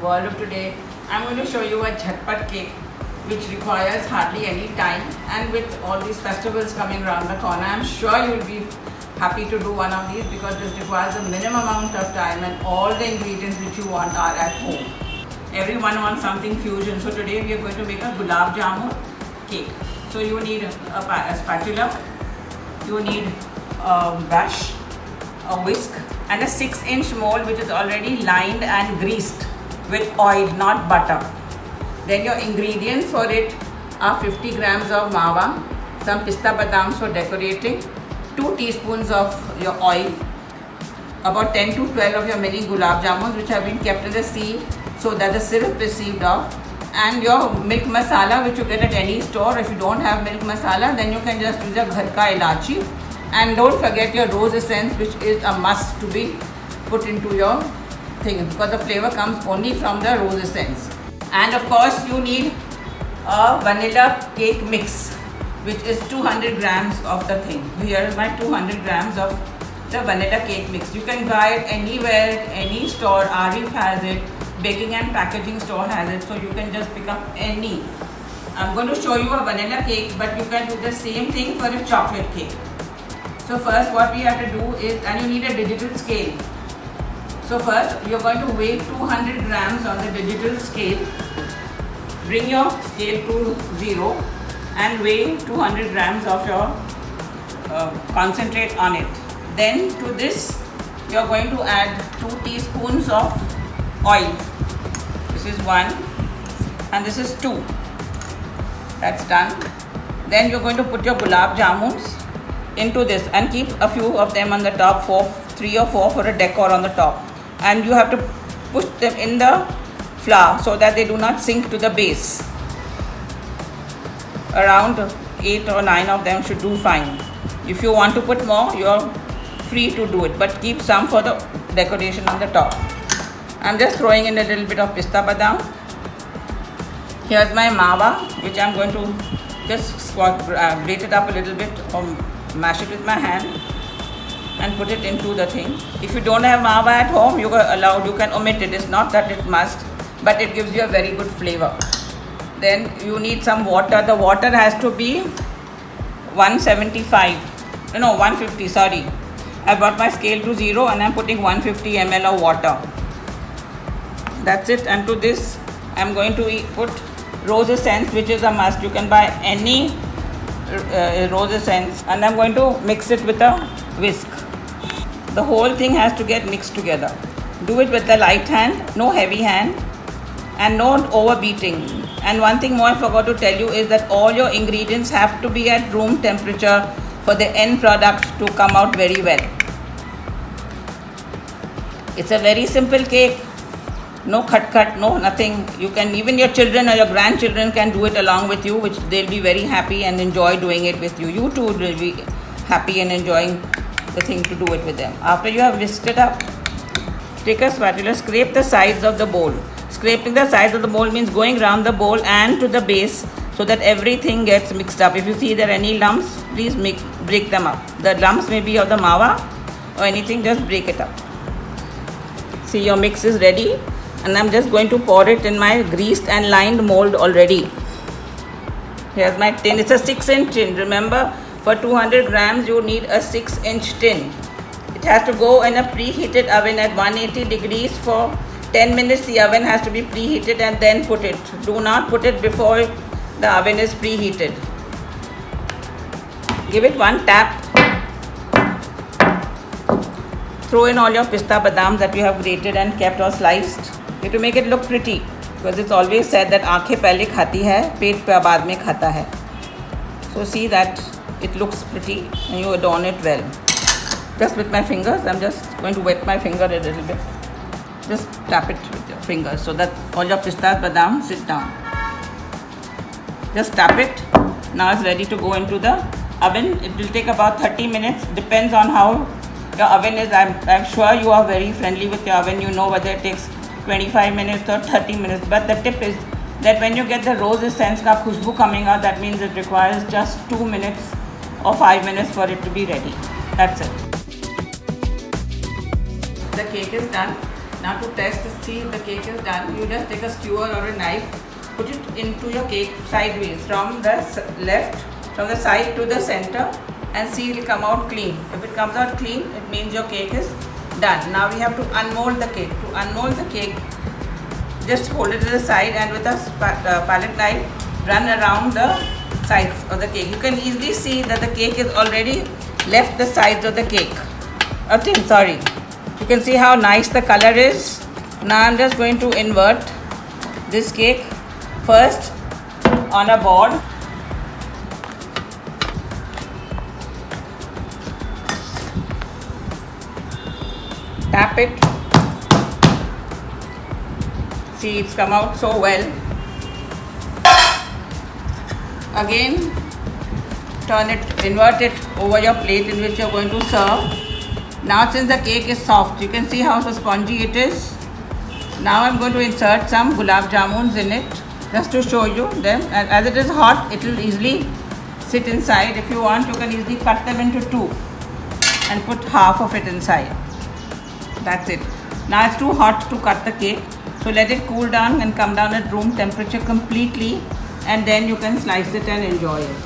world of today, I'm going to show you a jhatpat cake which requires hardly any time, and with all these festivals coming around the corner, I'm sure you'll be happy to do one of these because this requires a minimum amount of time and all the ingredients which you want are at home. Everyone wants something fusion, so today we are going to make a gulab jamun cake. So you need a spatula, you need a brush, a whisk and a 6-inch mold which is already lined and greased with oil, not butter. Then your ingredients for it are 50 grams of mawa, some pista badams for decorating, 2 teaspoons of your oil, about 10 to 12 of your mini gulab jamuns which have been kept in the sea so that the syrup is sieved off, and your milk masala which you get at any store. If you don't have milk masala, then you can just use your ghar ka ilachi. And don't forget your rose essence, which is a must to be put into your thing because the flavor comes only from the rose essence. And of course you need a vanilla cake mix which is 200 grams of the thing. Here is my 200 grams of the vanilla cake mix. You can buy it anywhere, any store. Arif has it, baking and packaging store has it, so you can just pick up any. I'm going to show you a vanilla cake, but you can do the same thing for a chocolate cake. So first what we have to do is, and you need a digital scale. So first you're going to weigh 200 grams on the digital scale. Bring your scale to 0 and weigh 200 grams of your concentrate on it. Then to this you're going to add 2 teaspoons of oil. This is 1 and this is 2. That's done. Then you're going to put your gulab jamuns into this and keep a few of them on the top, 3 or 4 for a decor on the top, and you have to push them in the flour so that they do not sink to the base. Around 8 or 9 of them should do fine. If you want to put more, you are free to do it, but keep some for the decoration on the top. I'm just throwing in a little bit of pista badam. Here's my mawa, which I'm going to just grate it up a little bit or mash it with my hand and put it into the thing. If you don't have mawa at home, you are allowed, you can omit it. It's not that it must, but it gives you a very good flavor. Then you need some water. The water has to be 150, sorry. I brought my scale to 0 and I'm putting 150 ml of water. That's it. And to this I'm going to put rose essence, which is a must. You can buy any rose essence, and I'm going to mix it with a whisk. The whole thing has to get mixed together. Do it with the light hand, no heavy hand, and no overbeating. And one thing more I forgot to tell you is that all your ingredients have to be at room temperature for the end product to come out very well. It's a very simple cake. No cut, no nothing. You can, even your children or your grandchildren can do it along with you, which they'll be very happy and enjoy doing it with you. You too will be happy and enjoying the thing to do it with them. After you have whisked it up, take a spatula, scrape the sides of the bowl. Scraping the sides of the bowl means going around the bowl and to the base so that everything gets mixed up. If you see there are any lumps, please break them up. The lumps may be of the mawa or anything, just break it up. See, your mix is ready. And I'm just going to pour it in my greased and lined mold already. Here's my tin. It's a 6-inch tin. Remember, for 200 grams you need a 6-inch tin. It has to go in a preheated oven at 180 degrees for 10 minutes. The oven has to be preheated and then put it. Do not put it before the oven is preheated. Give it one tap. Throw in all your pista badams that you have grated and kept or sliced. To make it look pretty, because it's always said that आँखें पहले खाती है, पेट बाद में खाता है. So see that it looks pretty and you adorn it well. Just with my fingers, I'm just going to wet my finger a little bit. Just tap it with your fingers so that all your pista badam sit down. Just tap it. Now it's ready to go into the oven. It will take about 30 minutes. Depends on how your oven is. I'm sure you are very friendly with your oven. You know whether it takes 25 minutes or 30 minutes, but the tip is that when you get the rose essence ka khushbu coming out, that means it requires just 2 minutes or 5 minutes for it to be ready. That's it. The cake is done. Now to test to see if the cake is done, you just take a skewer or a knife, put it into your cake sideways from the left, from the side to the center, and see it will come out clean. If it comes out clean, it means your cake is done. Now we have to unmold the cake. To unmold the cake, just hold it to the side and with a palette knife, run around the sides of the cake. You can easily see that the cake is already left the sides of the cake. Sorry. You can see how nice the color is. Now I'm just going to invert this cake first on a board. Tap it. See, it's come out so well. Again, turn it, invert it over your plate in which you're going to serve. Now since the cake is soft, you can see how so spongy it is. Now I'm going to insert some gulab jamuns in it just to show you them. And as it is hot, it will easily sit inside. If you want, you can easily cut them into two and put half of it inside. That's it. Now it's too hot to cut the cake. So let it cool down and come down at room temperature completely, and then you can slice it and enjoy it.